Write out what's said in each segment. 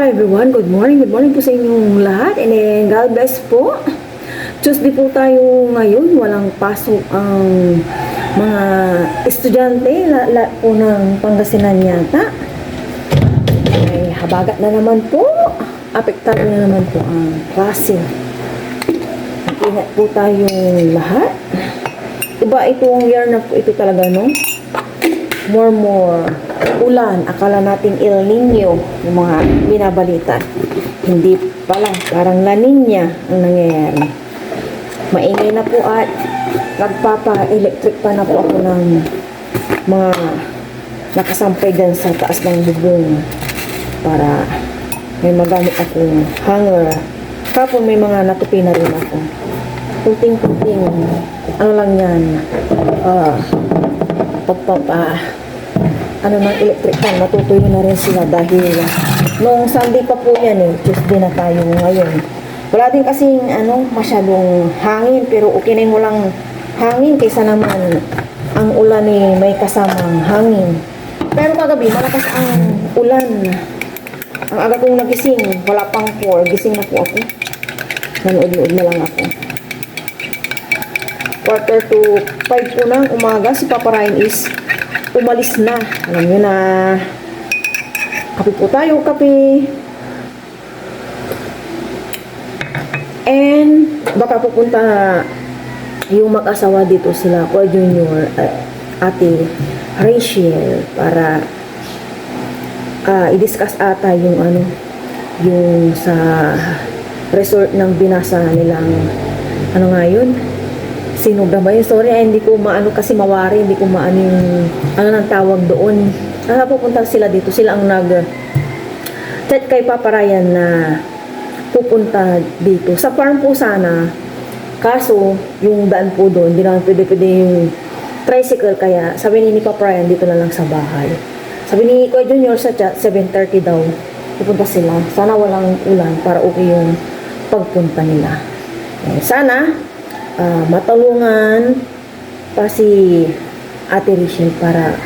Hi everyone, good morning po sa inyong lahat and then God bless po. Tuesday po tayo ngayon, walang pasok ang mga estudyante po ng Pangasinan yata. Ay habagat na naman po, apektado na naman po ang klase. Ingat po tayong lahat. Iba itong year na po ito talaga, no? More ulan. Akala natin El Nino yung mga binabalita. Hindi pala. Parang La Nina ang nangyayari. Maingay na po at nagpapa-electric pa na po ako ng mga nakasampay dyan sa taas ng bubong para may magamit akong hanger. Kapon may mga natupi na rin ako. Kunting-kunting ano lang yan, ano ng electric fan, matutuyo na rin sila dahil noong Sunday pa po yan Tuesday na tayo ngayon. Wala din kasing masyadong hangin, pero okay na yung walang hangin kaysa naman ang ulan may kasamang hangin. Pero kagabi malakas ang ulan. Ang aga kong nagising, wala pang 4, gising na po ako. Nanood-nood na lang ako. 4:45 po ng umaga, si Papa Ryan is umalis na. Alam nyo na. Kape po tayo, kape. And baka pupunta yung mag-asawa dito sila, Kuya Junior at Ate Rachel, para i-discuss ata yung yung sa resort ng binasa nilang nga yun, sinubra ba yun? Sorry, hindi ko maano kasi mawari, hindi ko maano yung nang tawag doon. Pupunta sila dito, sila ang chat kay Papa Ryan na pupunta dito. Sa farm po sana, kaso yung daan po doon, hindi naman pwede yung tricycle, kaya sabi ni Papa Ryan dito na lang sa bahay. Sabi ni Kuya Junior sa chat, 7:30 daw pupunta sila. Sana walang ulan para okay yung pagpunta nila. Sana matulungan pa si Ate Rachel para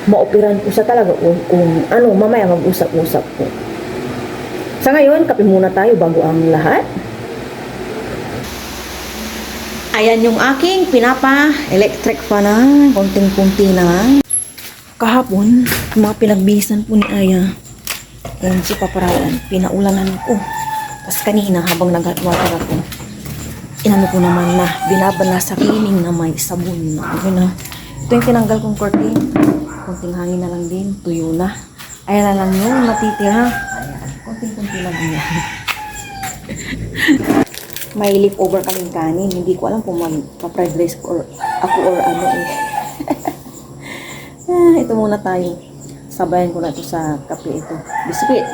maoperan po siya talaga kung mamaya mag-usap-usap po. Sa ngayon, kape muna tayo bago ang lahat. Ayan yung aking pinapa-electric pa na, konting-kunti na. Kahapon, mga pinagbihisan po ni Aya. Ayan si Papa Ryan, pinaulanan ko. Tapos kanina habang nag-hot-water ako, inano ko naman na binabala sa cleaning na may sabon na. Ito yung tinanggal kong curtain. Konting hangin na lang din, tuyo na. Ayan na lang yung natitira. Ayan, konting-kunti lang yan. May leftover kaming kanin. Hindi ko alam kung mag-fried rice ako or ano ito muna tayo. Sabayan ko na ito sa kape ito. Biscuit.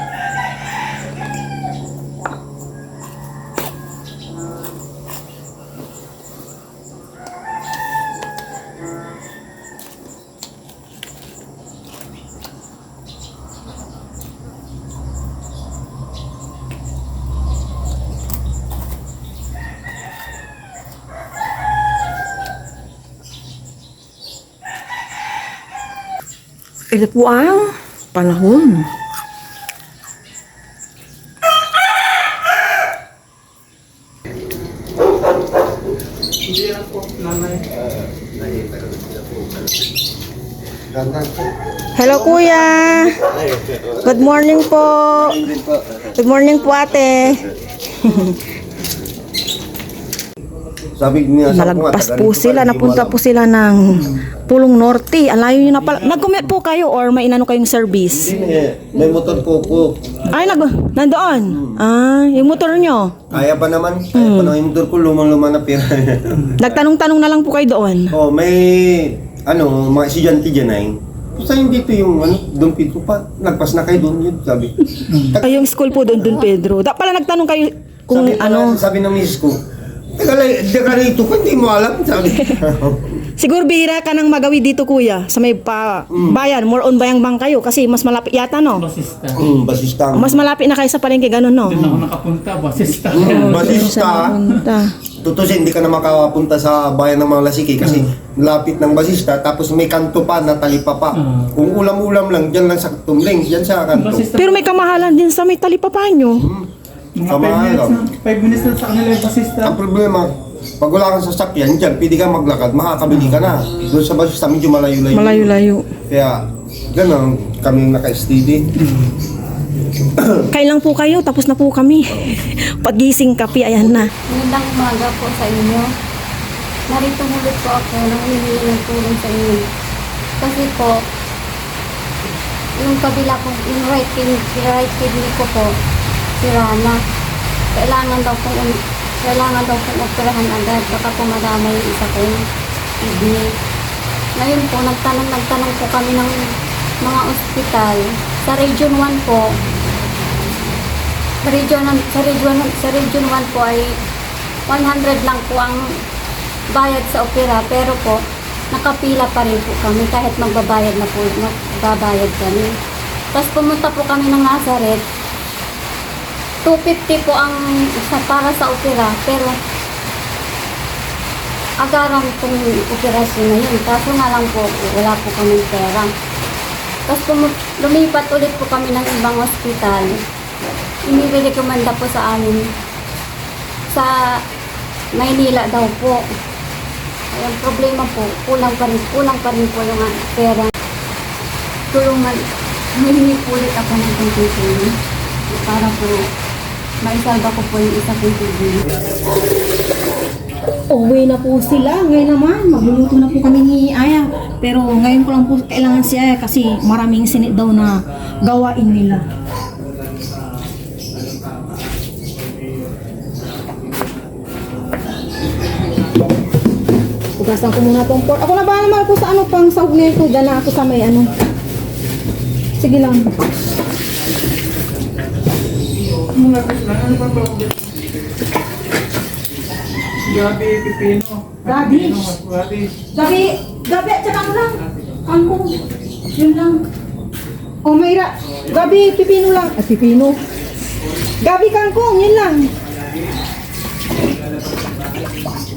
Ito po ang panahon. Hello Kuya. Good morning po. Good morning po Ate. Sabi niya, nalagpas po sila, napunta po sila ng Pulong Norte. Ang layo nyo na pala. Nag-commute po kayo or may inano kayong service? May motor po ko. Ay, nandoon? Yung motor nyo? Kaya pa naman. Kaya pa naman yung motor ko, lumang-luma na pera. Nagtanong-tanong na lang po kayo doon? Oh, may, mga estudyante dyan ay. Saan dito yung, Don Pedro pa? Nagpas na kayo doon, yun, sabi. Ay, yung school po doon, Don Pedro. Pala nagtanong kayo kung Sabi ng misis ko, Teka rito ko, hindi mo alam, sabi. siguro bihira ka nang magawi dito Kuya, sa may bayan, more on bayang-bang kayo kasi mas malapit yata, no? Basista. Basista. Mas malapit na kayo sa palengke, ganun, no? Doon ako nakapunta, basista. Basista. tutusin, hindi ka na makapunta sa bayan ng mga lasiki kasi lapit ng basista, tapos may kanto pa na talipa pa. Kung ulam-ulam lang, dyan lang sa tumling, dyan sa kanto. Pero may kamahalan din sa may talipapan nyo. Mga Kamahalan. 5 minutes na sa kanila yung basista. Ang problema, pag wala kang sasakyan, dyan, pwede kang maglakad, makakabili ka na. Doon sa basista, medyo malayo-layo. Malayo-layo. Kaya, ganun, kami naka-steady. Kailan po kayo? Tapos na po kami. Pagising kape, ayan na. Magandang umaga po sa inyo. Narito ulit po ako nang hihingi ng tulong sa inyo. Kasi po, yung kabila ko, yung right kidney ko po, sira na. Kailangan daw pong operahan agad. Baka po madamay yung isa kong kidney. Ngayon po, nagtanong po kami ng mga ospital. Sa Region 1 po, sa Region 1 po ay 100 lang po ang bayad sa opera, pero po nakapila pa rin po kami kahit magbabayad kami. Tapos pumunta po kami ng Nazareth, 250 po ang para sa opera, pero agaran pong operasyon na yun. Kaso nga lang po, wala po kami pera. Tapos lumipat ulit po kami ng ibang ospital. Inirekomenda po sa amin sa Maynila daw po. Ay, ang problema po, kulang pa rin po yung pera. Tulungan, humihingi po ulit ako ng tulong para po maisalba ko po yung isa kong kidney. Uwi na po sila. Ngayon naman, magluluto na po kami ni Aya. Pero ngayon ko lang po kailangan si Aya kasi maraming sinit daw na gawain nila. Ugasan ko muna tong pork. Ako na ba naman po sa ano pang sa ugnayan ko. Diyan na ako sa may ano. Sige lang. Ano pa ba? Gabi, pipino. Gabi? Gabi. Gabi at saka ano lang. Ano? Yun lang. O Mayra, gabi, pipino lang. Pipino. Gabi kangkong, yun lang.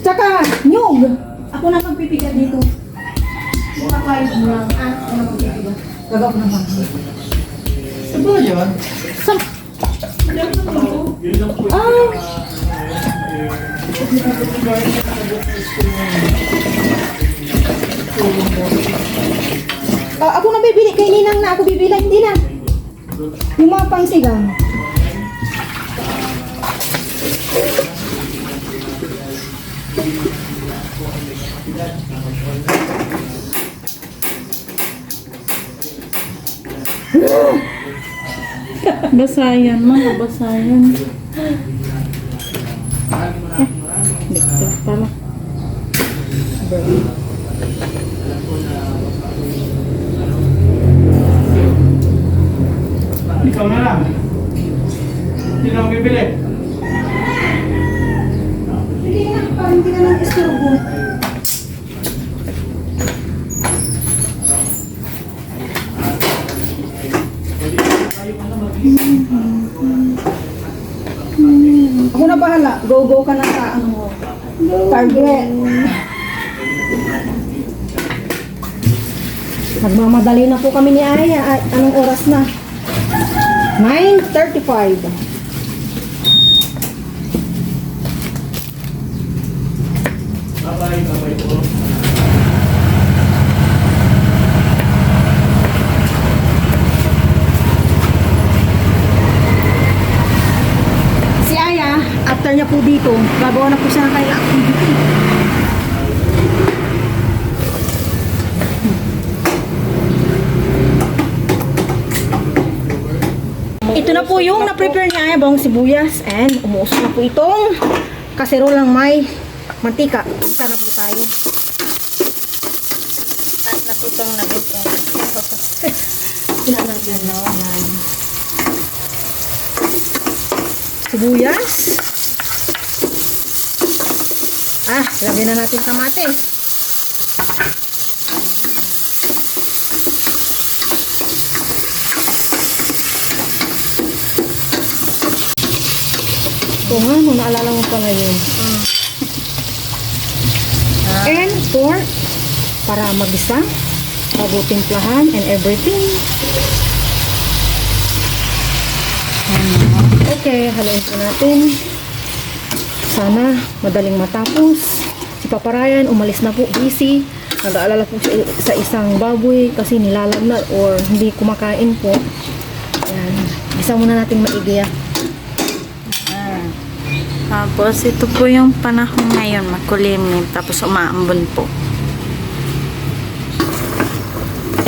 Tsaka, nyug. Ako na magpipiga dito. Mga kayo mo lang. Ako na magpipiga. Gagaw ko naman. Ano ba yan? Ako na bibili. Kay Ninang na ako bibili. Hindi na. Yung mga pangsigang. Basayan, mga basayan. Tama. Ikaw na lang. Sino ang bibili? Hindi na. Parang hindi ka lang isturbo. Ako na bahala. Go ka na sa ano mo. Target. Nagmamadali na po kami ni Aya. Anong oras na? 9:35. Babay po. Si Aya, after niya po dito, gagawa na po siya ng kailang activity. Ito na po yung na-prepare niya Aya, bawang sibuyas, and umuusok na po itong kaserolang may mantika. Isa na po tayo. At na po itong nabit. Pinanatin na. Yan. Sibuyas. Lagyan na natin kamatis. Ito nga, naalala mo pala yun. And pork para magisa, bago timplahan and everything. Okay, haluin po natin. Sana madaling matapos. Si Papa Ryan umalis na po, busy. Nag-aalala po siya sa isang baboy kasi nilalagnat or hindi kumakain po. Ayan. Isa muna natin maigi. Tapos, ito po yung panahon ngayon, makulimlim, tapos umaambon po.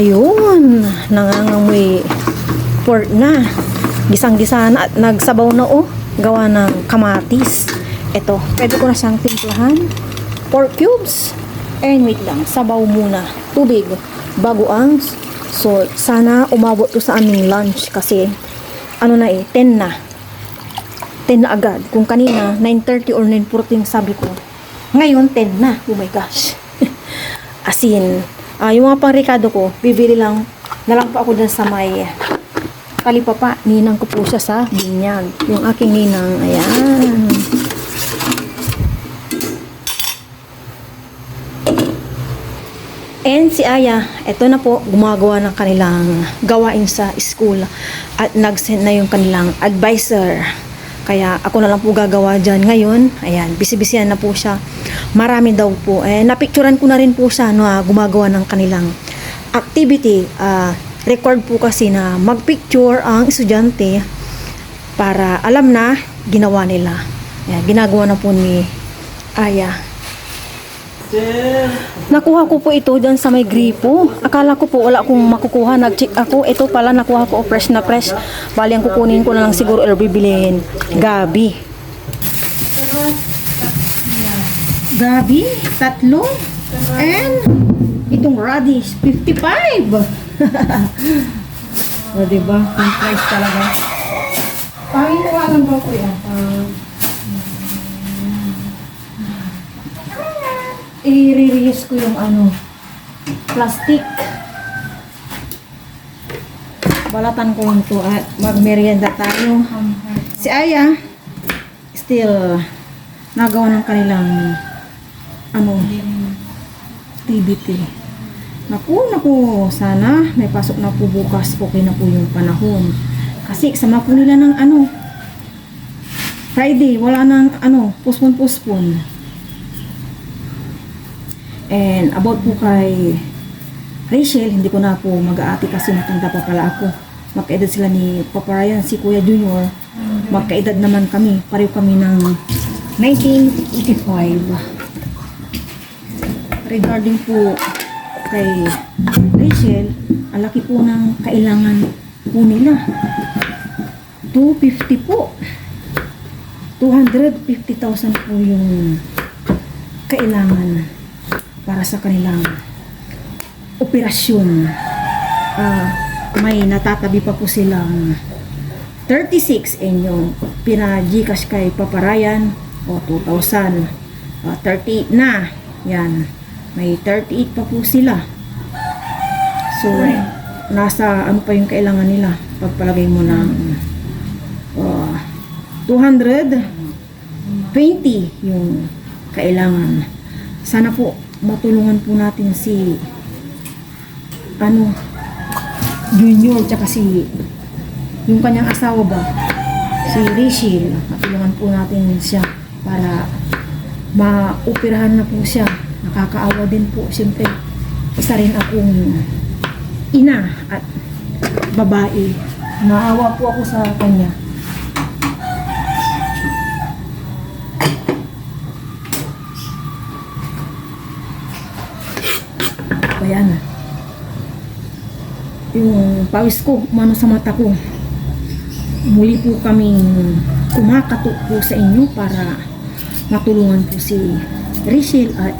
Ayun, nangangamoy pork na. Gisang-gisa na at nagsabaw na gawa ng kamatis. Ito, pwede ko na siyang timplahan. Pork cubes. And wait lang, sabaw muna. Tubig, bago ang salt. Sana umabot to sa aming lunch kasi 10 na. 10 na agad. Kung kanina, 9:30 or 9:14 sabi ko. Ngayon, 10 na. Oh my gosh. As in, yung mga pang-Ricardo ko, bibili lang, nalang pa ako dyan sa may Talipapa. Ninang ko po siya sa binyag. Yung aking ninang, ayan. And si Aya, eto na po, gumagawa ng kanilang gawain sa school at nag-send na yung kanilang advisor. Kaya ako na lang po gagawa dyan ngayon. Ayan, busy-busyhan na po siya. Marami daw po. Napicturan ko na rin po siya gumagawa ng kanilang activity. Record po kasi na magpicture ang estudyante para alam na ginawa nila. Ayan, ginagawa na po ni Aya. Nakuha ko po ito dyan sa may gripo. Akala ko po wala akong makukuha. Nag-check ako. Ito pala nakuha ko fresh na fresh. Bali ang kukunin ko na lang siguro or bibilihin. Gabi. Gabi, 3. And itong radish, 55. O diba? Yung price talaga. Pakinuha lang ba ko yan? I-reuse ko yung plastic. Balatan ko lang to at magmerienda tayo. Si Aya still nagawa ng kanilang activity. Naku, sana may pasok na po bukas. Okay na po yung panahon. Kasi sama po nila ng Friday, wala nang postpone. And about po kay Rachel, hindi ko na po mag-aati kasi matanda pa pala ako. Magkaedad sila ni Papa Ryan, si Kuya Junior. Magkaedad naman kami. Pareho kami ng 1985. Regarding po kay Rachel, ang laki po ng kailangan po nila. 250 po. 250,000 po yung kailangan para sa kanilang operasyon. May natatabi pa po silang 36 and yung pina-Gcash kay Papa Ryan 2,000. 38 na. Yan. May 38 pa po sila. So, nasa pa yung kailangan nila. Pagpalagay mo ng 220 yung kailangan. Sana po matulungan po natin si Junior tsaka si yung kanyang asawa ba, si Rachel. Matulungan po natin siya para maoperahan na po siya. Nakakaawa din po, siyempre isa rin akong ina at babae. Naawa po ako sa kanya. Ayan. Yung pawis ko, umano sa mata ko. Muli po kaming kumakatok po sa inyo para matulungan po si Rachel at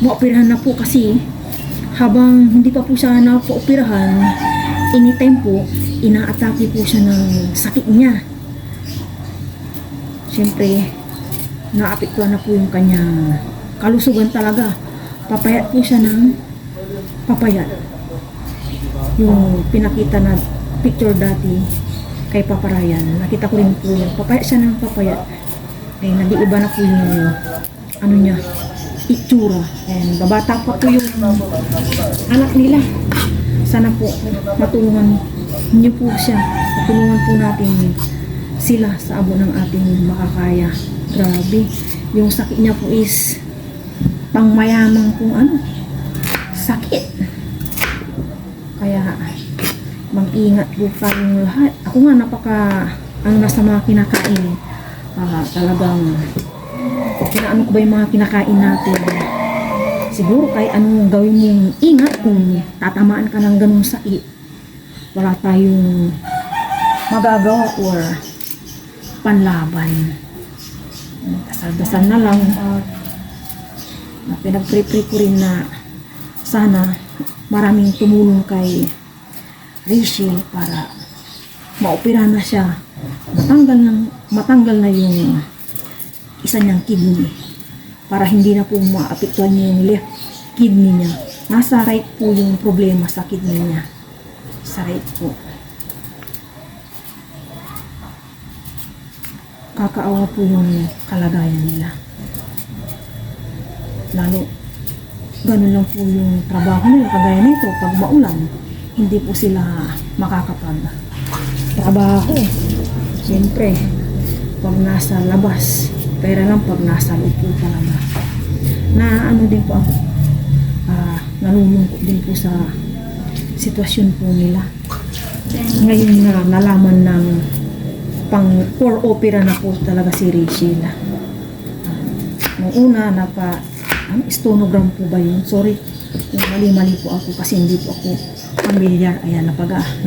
maoperahan na po kasi habang hindi pa po siya napaoperahan, anytime po, inaatake po siya ng sakit niya. Siyempre, naapektuhan na po yung kanyang kalusugan talaga. Papayat po siya ng papayat. Yung pinakita na picture dati kay Papa Ryan, nakita ko rin po yung papayat siya ng papayat. Ay nag-iiba na po yung ano niya, itsura. And babata pa po yung anak nila. Sana po matulungan niyo po siya. Matulungan po natin sila sa abo ng ating makakaya. Grabe. Yung sakit niya po is pangmayamang kung ano, sakit. Kaya mag-ingat po tayong lahat. Ako nga nasa mga kinakain. Talagang kinaano ko ba yung mga kinakain natin. Siguro kahit anong gawin mong ingat, kung tatamaan ka ng ganung sakit, wala tayong magagawa or panlaban. Dasal-dasal na lang. Pinag-pray-pray ko rin na sana maraming tumulong kay Rachel para maopera na siya. Matanggal na yung isa niyang kidney para hindi na po maapektuhan yung left kidney niya. Nasa right po yung problema sa kidney niya. Sa right po. Kakaawa po yung kalagayan nila. Lalo, ganun lang po yung trabaho nila. Kagaya nito, pag maulan, hindi po sila makakapag-trabaho. Siyempre, pag nasa labas, pera lang pag nasa loob po talaga. Na ano din po ako, nalulungkot din po sa sitwasyon po nila. Ngayon na nalaman ng pang-core opera na po talaga si Rachel. Nung una, stonogram po ba yun? Sorry, kung mali-mali po ako kasi hindi po ako familiar. Ayan,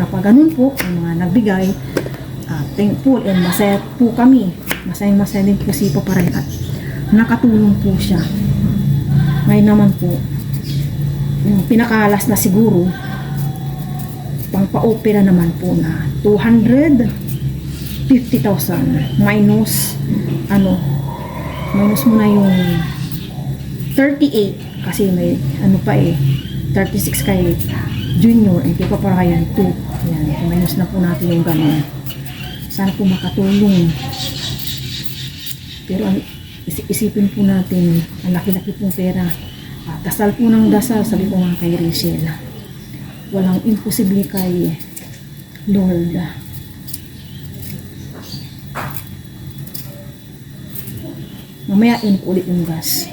napaganon po ang mga nagbigay. Thankful and masaya po kami. Masaya din po si Papa Ray at nakatulong po siya. Ngayon naman po, yung pinakalas na siguro, pang-pa-opera naman po na 250,000 minus mo na yung 38 kasi may 36 kay Junior and kay Papa Ryan 2. Yan, minus na po natin yung ganun. Sana po makatulong. Pero isipin po natin, ang laki-laki pong pera. Dasal po ng dasal, sabi ko nga kay Rachel. Walang imposible kay Lord. Mamaya ulit yung gas.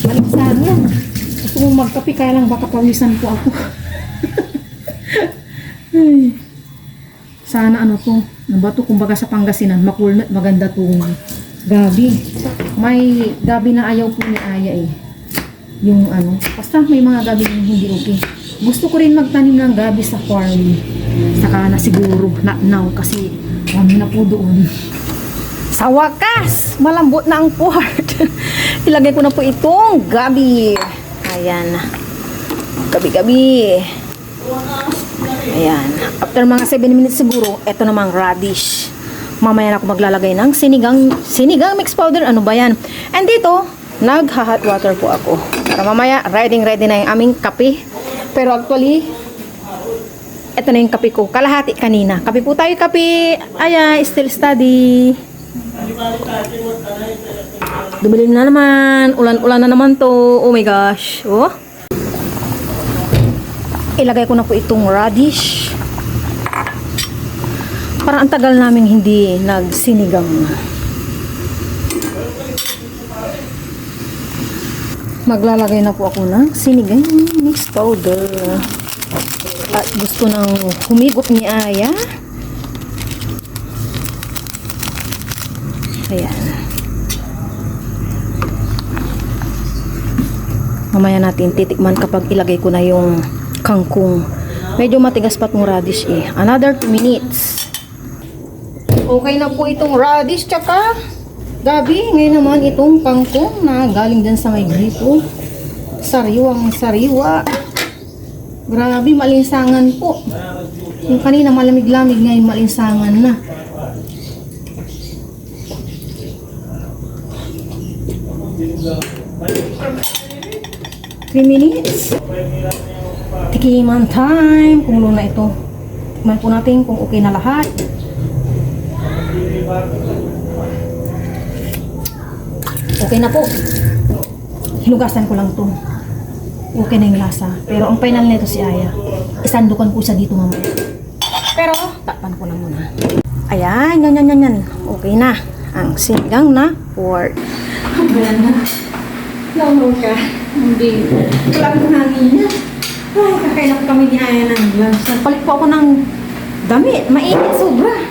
Maligsan yan. Gusto mong magkape, kaya lang baka pawisan po ako. Ay. Sana to, nabato kumbaga sa Pangasinan, makulnat, maganda tong gabi. May gabi na ayaw po ni Aya eh. Yung basta may mga gabi na hindi okay. Gusto ko rin magtanim ng gabi sa farm. Saka na siguro, not now, kasi kami na po doon. Sa wakas, malambot na ang port. Ilagay ko na po itong gabi. Ayan. Gabi-gabi. Ayan. After mga 7 minutes siguro, eto namang radish. Mamaya na ako maglalagay ng sinigang mix powder. Ano ba yan? And dito, nag-hot water po ako. Para mamaya, ready na yung aming kape. Pero actually, eto na yung kape ko. Kalahati kanina. Kape po tayo, kape. Ayan, still study. Dumilim na naman. Ulan-ulan na naman to. Oh my gosh. Oh. Ilagay ko na po itong radish. Parang ang tagal namin hindi nagsinigang. Maglalagay na po ako ng sinigang mix powder. At gusto nang humigop ni Aya. Ayan. Mamaya natin titikman kapag ilagay ko na yung kangkong. Medyo matigas pa itong radish eh. Another 2 minutes. Okay na po itong radish tsaka gabi. Ngayon naman itong kangkong na galing dyan sa may grito. Sariwang sariwa. Grabe, malinsangan po. Yung kanina malamig-lamig, ngayon malinsangan na. Three minutes. Tikiman time. Kumulo na ito. Tikman po natin kung okay na lahat. Okay na po. Hinugasan ko lang to. Okay na yung lasa. Pero ang final nito si Aya. Isandukan ko siya dito mamaya. Pero, takpan ko lang muna. Ayan, yan. Okay na. Ang sinigang na pork. Ayan na. Lawlaw ka. Hindi. Wala ko hangin niya. Ay, kakain kami ni Aya ng lunch. Nagpalit po ako ng damit. Mainit, sobra.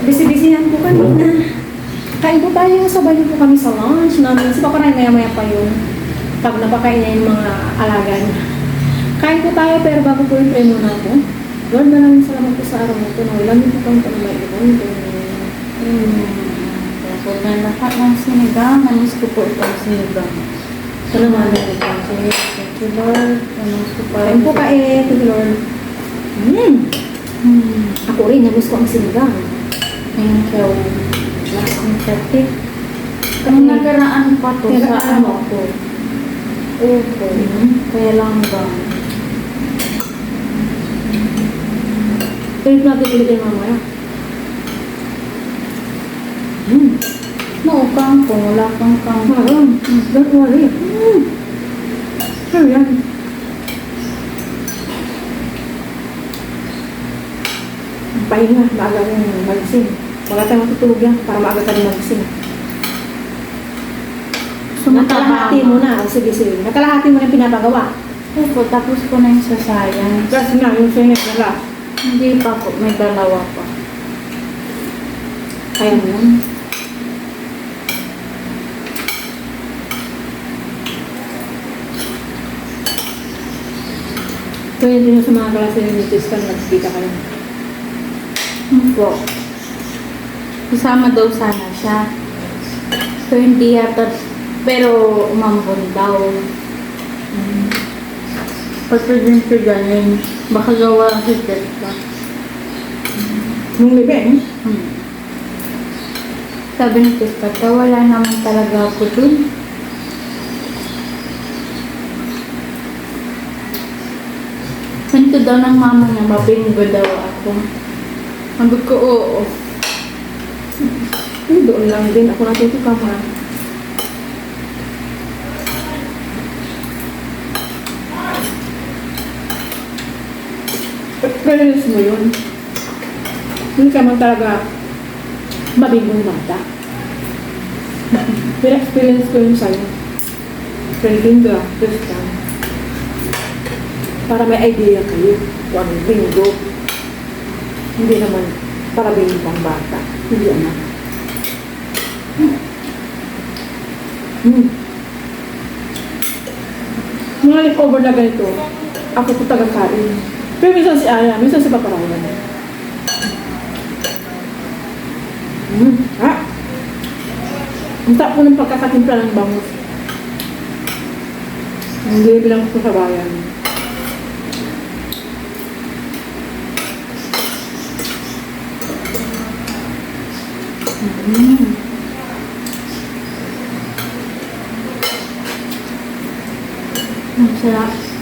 Busy-busyhan po kanina. Kain po tayo, sabay po kami sa lunch namin. Si Papa Ray maya-maya pa yun. Pag napakain niya yung mga alaga niya. Kain po tayo, pero bago po yung pray muna po. Lord, maraming salamat po sa araw na ito. Nawilamin po kami pag may ibon. Po na lahat ng sinigang. Namis ko po itong sinigang. Salamat. Thank you, Lord. Namis ko pa Kain po kain. Thank you, Lord. Ako rin, nabos ko ang sinigang. Thank you. Ang sarap. Ang nagaraan pa to sa Nagaraan ano ko. Opo. Kaya lang ba? Pero natin ulit yung mamaya. No, kangkong. Wala kang kangkong. Don't worry. Sure yan. Pahinga, maaga yung magising. Wala tayong matutulog yan para maaga tayo magising. Nakalahati mo na. Oh, sige. Nakalahati mo na yung pinapagawa. Opo, tapos ko na yung sa science. Kasi nga, yung sinit na lang. Hindi pa po. May dalawa pa. Kaya mo yan. So, yun din yung sa mga klase ng nutrition, nagkita kayo. Opo. Kasama daw sana siya. So, hindi yata. Pero, umambon daw. Pag-present siya ganyan. Baka gawa si Testa. Nung libe, Sabi ni Testa, wala naman talaga ako dun. Kwento daw ng mama niya, mabinggo daw ako. Sabi ko, oo. doon lang din ako natutukang ha. Experience mo yun. Hindi ka man talaga mabingong bata. Experience ko yun sa'yo. Training ka, first time. Para may idea kayo kung anong bingo. Hindi naman para bingong bata. Hindi anak. Mga leftover na ganito, ako po taga-kain. Pero minsan si Aya, minsan si Papa Ryan. Ang tap ko ng pagkakatimpla ng bangus. Hindi bilang ko sa bayan. Ang sarap.